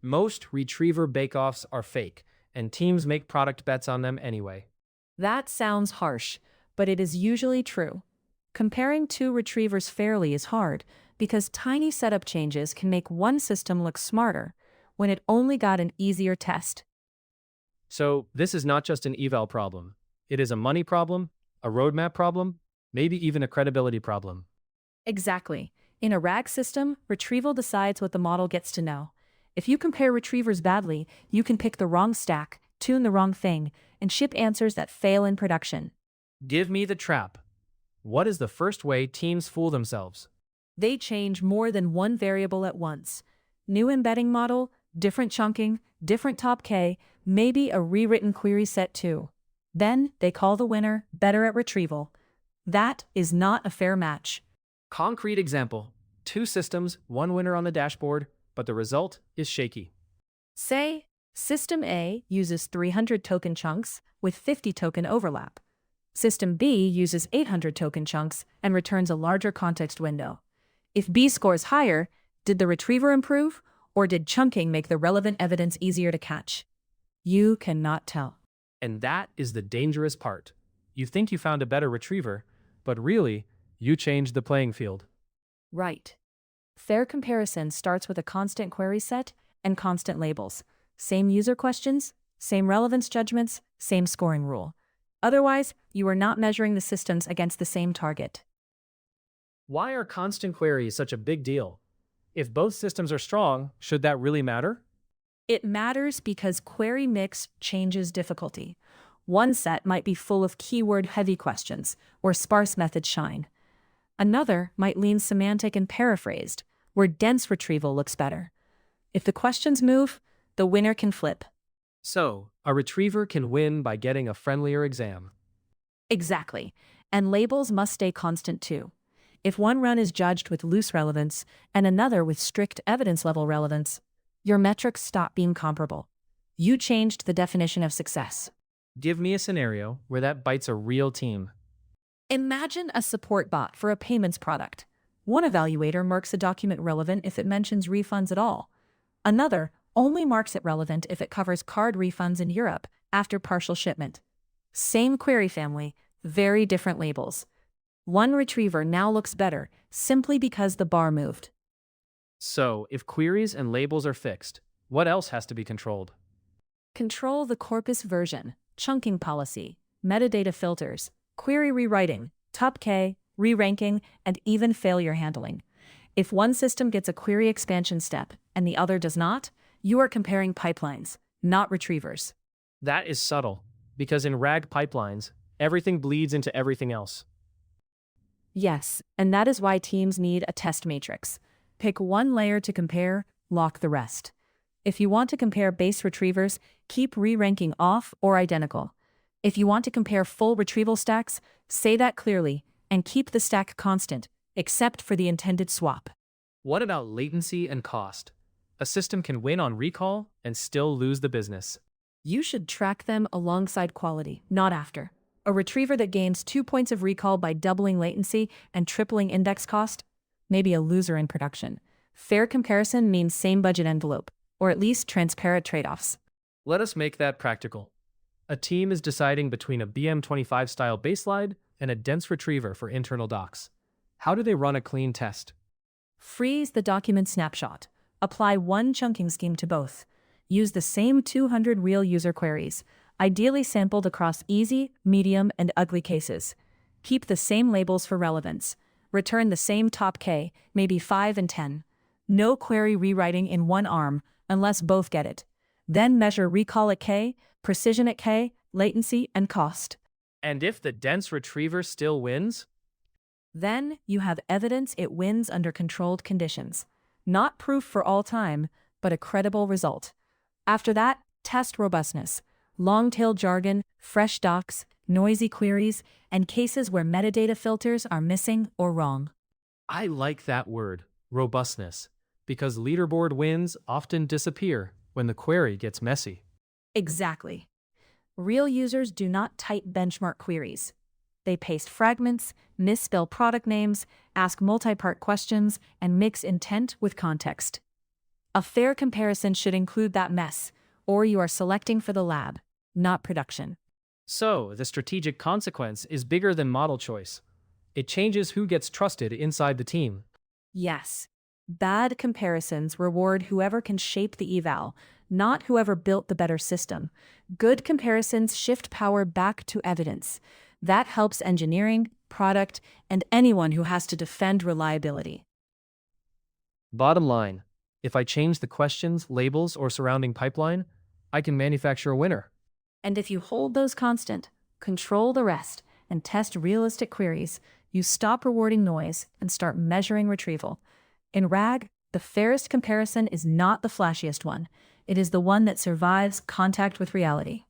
Most retriever bake-offs are fake, and teams make product bets on them anyway. That sounds harsh, but it is usually true. Comparing two retrievers fairly is hard because tiny setup changes can make one system look smarter when it only got an easier test. So, this is not just an eval problem. It is a money problem, a roadmap problem, maybe even a credibility problem. Exactly. In a RAG system, retrieval decides what the model gets to know. If you compare retrievers badly, you can pick the wrong stack, tune the wrong thing, and ship answers that fail in production. Give me the trap. What is the first way teams fool themselves? They change more than one variable at once. New embedding model, different chunking, different top K, maybe a rewritten query set too. Then they call the winner better at retrieval. That is not a fair match. Concrete example. Two systems, one winner on the dashboard, but the result is shaky. Say, System A uses 300 token chunks with 50 token overlap. System B uses 800 token chunks and returns a larger context window. If B scores higher, did the retriever improve, or did chunking make the relevant evidence easier to catch? You cannot tell. And that is the dangerous part. You think you found a better retriever, but really, you changed the playing field. Right. Fair comparison starts with a constant query set and constant labels. Same user questions, same relevance judgments, same scoring rule. Otherwise, you are not measuring the systems against the same target. Why are constant queries such a big deal? If both systems are strong, should that really matter? It matters because query mix changes difficulty. One set might be full of keyword-heavy questions, where sparse methods shine. Another might lean semantic and paraphrased, where dense retrieval looks better. If the questions move, the winner can flip. So, a retriever can win by getting a friendlier exam. Exactly. And labels must stay constant too. If one run is judged with loose relevance and another with strict evidence-level relevance, your metrics stop being comparable. You changed the definition of success. Give me a scenario where that bites a real team. Imagine a support bot for a payments product. One evaluator marks a document relevant if it mentions refunds at all. Another only marks it relevant if it covers card refunds in Europe after partial shipment. Same query family, very different labels. One retriever now looks better simply because the bar moved. So, if queries and labels are fixed, what else has to be controlled? Control the corpus version, chunking policy, metadata filters, query rewriting, top K, re-ranking, and even failure handling. If one system gets a query expansion step and the other does not, you are comparing pipelines, not retrievers. That is subtle, because in RAG pipelines, everything bleeds into everything else. Yes, and that is why teams need a test matrix. Pick one layer to compare, lock the rest. If you want to compare base retrievers, keep re-ranking off or identical. If you want to compare full retrieval stacks, say that clearly, and keep the stack constant, except for the intended swap. What about latency and cost? A system can win on recall and still lose the business. You should track them alongside quality, not after. A retriever that gains 2 points of recall by doubling latency and tripling index cost? Maybe a loser in production. Fair comparison means same budget envelope, or at least transparent trade-offs. Let us make that practical. A team is deciding between a BM25 style baseline and a dense retriever for internal docs. How do they run a clean test? Freeze the document snapshot. Apply one chunking scheme to both. Use the same 200 real user queries, ideally sampled across easy, medium, and ugly cases. Keep the same labels for relevance. Return the same top K, maybe 5 and 10. No query rewriting in one arm, unless both get it. Then measure recall at K, precision at K, latency, and cost. And if the dense retriever still wins? Then you have evidence it wins under controlled conditions. Not proof for all time, but a credible result. After that, test robustness. Long-tail jargon, fresh docs, noisy queries, and cases where metadata filters are missing or wrong. I like that word, robustness, because leaderboard wins often disappear when the query gets messy. Exactly. Real users do not type benchmark queries. They paste fragments, misspell product names, ask multi-part questions, and mix intent with context. A fair comparison should include that mess, or you are selecting for the lab, not production. So, the strategic consequence is bigger than model choice. It changes who gets trusted inside the team. Yes. Bad comparisons reward whoever can shape the eval, not whoever built the better system. Good comparisons shift power back to evidence. That helps engineering, product, and anyone who has to defend reliability. Bottom line, if I change the questions, labels, or surrounding pipeline, I can manufacture a winner. And if you hold those constant, control the rest, and test realistic queries, you stop rewarding noise and start measuring retrieval. In RAG, the fairest comparison is not the flashiest one. It is the one that survives contact with reality.